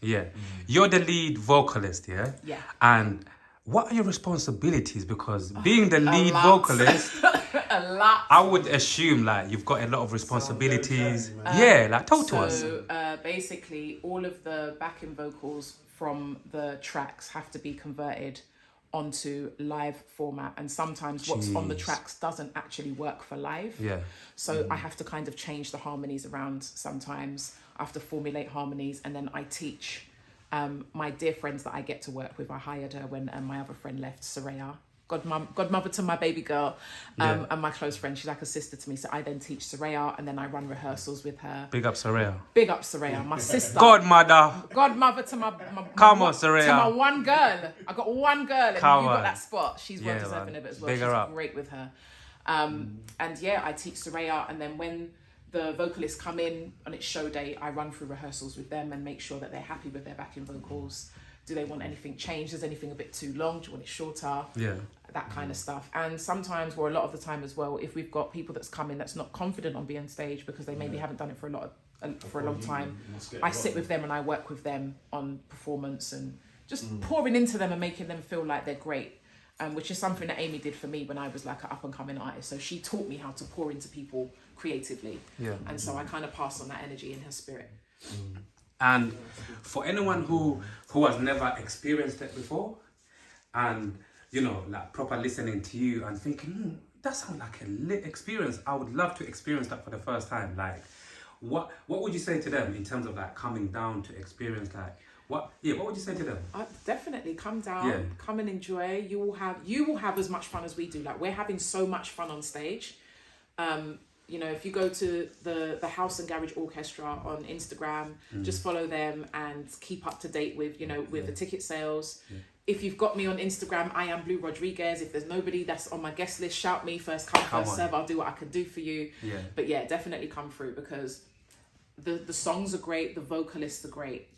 Yeah. You're the lead vocalist, yeah? Yeah. And what are your responsibilities? Because being the lead lot. vocalist, A lot. I would assume like you've got a lot of responsibilities. Yeah, like talk to us. So basically, all of the backing vocals from the tracks have to be converted onto live format, and sometimes what's on the tracks doesn't actually work for live. Yeah. So I have to kind of change the harmonies around sometimes. I have to formulate harmonies, and then I teach my dear friends that I get to work with. I hired her when my other friend left, Soraya. Godmother to my baby girl, and my close friend. She's like a sister to me. So I then teach Soraya, and then I run rehearsals with her. Big up, Soraya. Big up Soraya, my sister. Godmother to my Come on, Soraya. To my one girl. I got one girl, and you got that spot. She's well deserving of it as well. Big her up. She's great with her. And yeah, I teach Soraya, and then when the vocalists come in on its show day, I run through rehearsals with them and make sure that they're happy with their backing vocals. Do they want anything changed? Is anything a bit too long? Do you want it shorter? Yeah. That kind of stuff. And sometimes, or a lot of the time as well, if we've got people that's come in that's not confident on being on stage because they maybe haven't done it for a long time, I sit with them and I work with them on performance and just pouring into them and making them feel like they're great. Which is something that Amy did for me when I was like an up and coming artist. So she taught me how to pour into people creatively. Yeah. And so I kind of pass on that energy in her spirit. And for anyone who has never experienced it before, and you know, like proper listening to you and thinking, that sounds like a lit experience. I would love to experience that for the first time. Like, what would you say to them in terms of like coming down to experience like what would you say to them? Definitely come down, come and enjoy. You will have as much fun as we do. Like, we're having so much fun on stage. You know, if you go to the House and Garage Orchestra on Instagram, just follow them and keep up to date with, you know, with the ticket sales. Yeah. If you've got me on Instagram, I am Blu Rodriguez. If there's nobody that's on my guest list, shout me. First come, first serve. I'll do what I can do for you. Yeah. But yeah, definitely come through because the songs are great, the vocalists are great.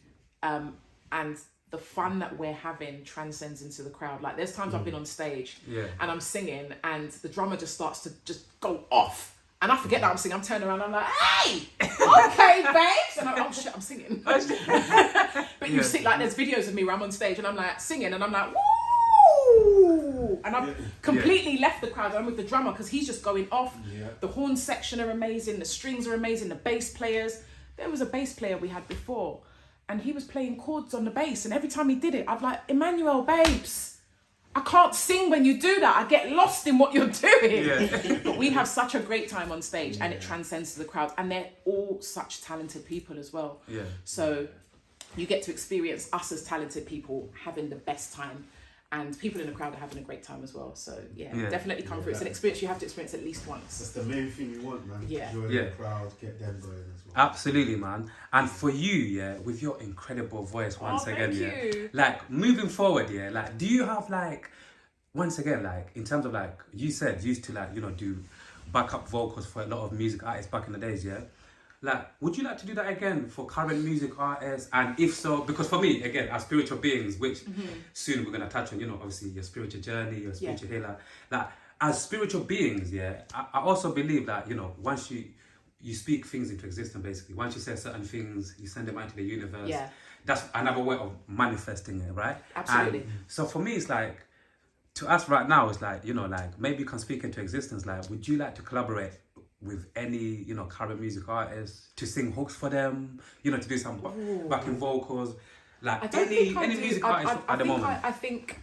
And the fun that we're having transcends into the crowd. Like, there's times I've been on stage and I'm singing and the drummer just starts to just go off. And I forget that I'm singing. I'm turning around and I'm like, hey, okay, babes. And I'm, oh shit, I'm singing. But you see, like, there's videos of me where I'm on stage and I'm like singing and I'm like, woo! And I've completely left the crowd. I'm with the drummer because he's just going off. Yeah. The horn section are amazing. The strings are amazing. The bass players. There was a bass player we had before and he was playing chords on the bass. And every time he did it, I'd like, Emmanuel, babes, I can't sing when you do that. I get lost in what you're doing. Yeah. But we have such a great time on stage and it transcends to the crowd. And they're all such talented people as well. Yeah. So you get to experience us as talented people having the best time. And people in the crowd are having a great time as well. So definitely come through. It's an experience you have to experience at least once. That's the main thing you want, man. Yeah. Join the crowd, get them going as well. Absolutely, man. And for you, with your incredible voice once again, like moving forward, like do you have like, once again, like in terms of like, you said you used to like, you know, do backup vocals for a lot of music artists back in the days, Like, would you like to do that again for current music artists? And if so, because for me, again, as spiritual beings, which soon we're going to touch on, you know, obviously your spiritual journey, your spiritual healer. Like, as spiritual beings, I also believe that, you know, once you speak things into existence, basically. Once you say certain things, you send them out to the universe. Yeah. That's another way of manifesting it, right? Absolutely. And so for me, it's like, to us right now, it's like, you know, like, maybe you can speak into existence. Like, would you like to collaborate with any, you know, current music artists to sing hooks for them, you know, to do some backing vocals, like any music artist at the moment? I think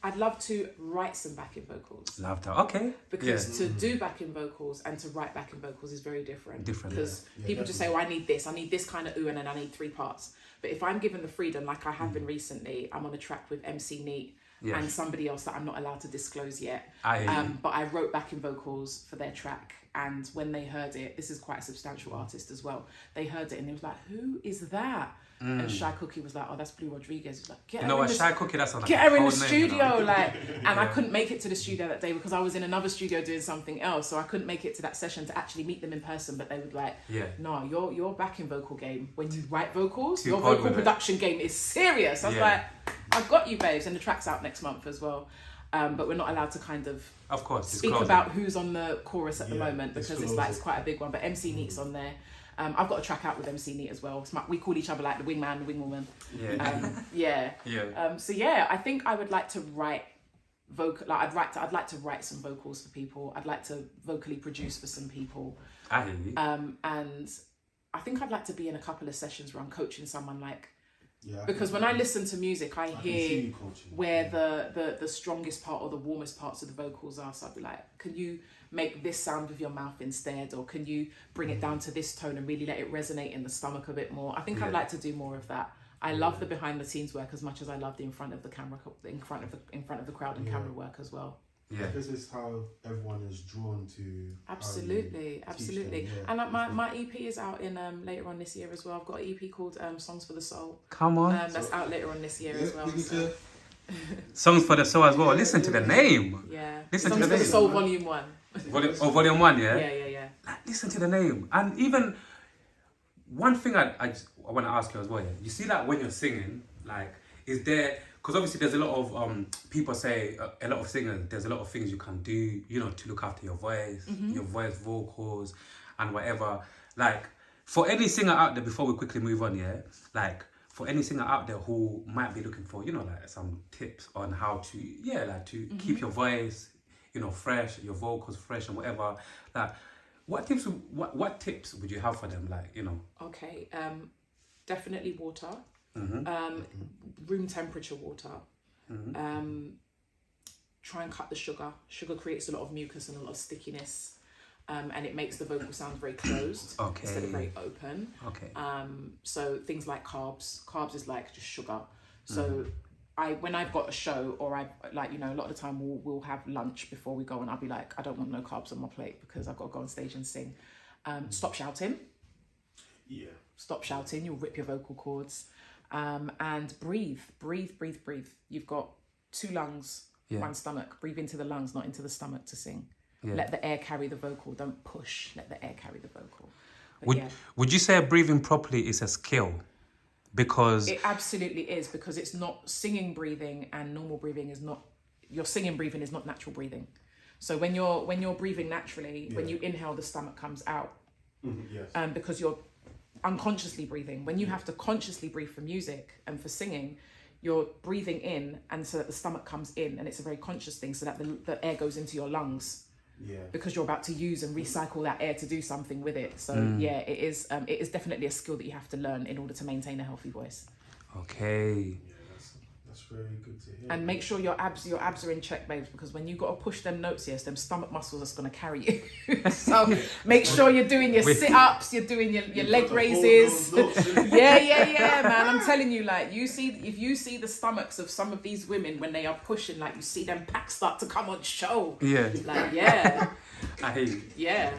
I'd love to write some backing vocals. Love that, okay. Because to do backing vocals and to write backing vocals is very different. Because people just say, oh, I need this kind of ooh, and then I need 3 parts. But if I'm given the freedom, like I have been recently, I'm on a track with MC Neat and somebody else that I'm not allowed to disclose yet. But I wrote backing vocals for their track. And when they heard it, this is quite a substantial artist as well. They heard it and they was like, who is that? And Shy Cookie was like, oh, that's Blu Rodriguez. He was like, get her in the studio, like. And I couldn't make it to the studio that day because I was in another studio doing something else, so I couldn't make it to that session to actually meet them in person. But they would like, no, your backing vocal game when you write vocals, your vocal production game is serious. I was like, I've got you, babes, and the track's out next month as well. But we're not allowed to kind of course, speak about who's on the chorus at the moment because it's quite a big one. But MC Neat's on there. I've got a track out with MC Neat as well. We call each other like the wingman, the wingwoman. So yeah, I think I would like to write I'd like to write some vocals for people. I'd like to vocally produce for some people. I hear you. And I think I'd like to be in a couple of sessions where I'm coaching someone because when I listen to music, I hear where the strongest part or the warmest parts of the vocals are. So I'd be like, can you make this sound with your mouth instead? Or can you bring it down to this tone and really let it resonate in the stomach a bit more? I think I'd like to do more of that. I love the behind the scenes work as much as I love the in front of the camera, in front of the crowd and camera work as well. Yeah, because it's how everyone is drawn to. Absolutely. And my EP is out in later on this year as well. I've got an EP called Songs for the Soul. Come on. That's out later on this year as well. So. Songs for the Soul as well. Listen to the name. Yeah. Listen Songs to the for name. the Soul Volume 1. Volume 1, yeah? Yeah. Like, listen to the name. And even one thing I want to ask you as well, you see like when you're singing, like, is there, because obviously there's a lot of people say, a lot of singers, there's a lot of things you can do, you know, to look after your voice, your voice vocals and whatever. Like, for any singer out there, before we quickly move on, yeah, like, for any singer out there who might be looking for, you know, like some tips on how to, keep your voice, you know, fresh, your vocals fresh and whatever, like, what tips would you have for them, like, you know? Okay, definitely water. Room temperature water. Try and cut the sugar. Sugar creates a lot of mucus and a lot of stickiness, and it makes the vocal sound very closed instead of very open. So things like carbs is like just sugar. So when I've got a show, or I like, you know, a lot of the time we'll have lunch before we go, and I'll be like, I don't want no carbs on my plate because I've got to go on stage and sing. Stop shouting. Yeah. Stop shouting. You'll rip your vocal cords. And breathe. You've got 2 lungs, 1 stomach. Breathe into the lungs, not into the stomach to sing. Let the air carry the vocal. Don't push. Let the air carry the vocal. Would you say breathing properly is a skill? Because it absolutely is, because it's not singing breathing and normal breathing is not, your singing breathing is not natural breathing. So when you're breathing naturally, when you inhale, the stomach comes out. Because you're unconsciously breathing. When you have to consciously breathe for music and for singing, you're breathing in, and so that the stomach comes in, and it's a very conscious thing, so that the air goes into your lungs. Because you're about to use and recycle that air to do something with it. So it is definitely a skill that you have to learn in order to maintain a healthy voice. Okay. That's very good to hear. And make sure your abs are in check, babes, because when you got to push them notes, them stomach muscles are going to carry you. So make sure you're doing your sit-ups, you're doing your leg raises. Yeah, man. I'm telling you, like, if you see the stomachs of some of these women when they are pushing, like, you see them packs start to come on show. Yeah. Like, yeah. I hear you. Yeah.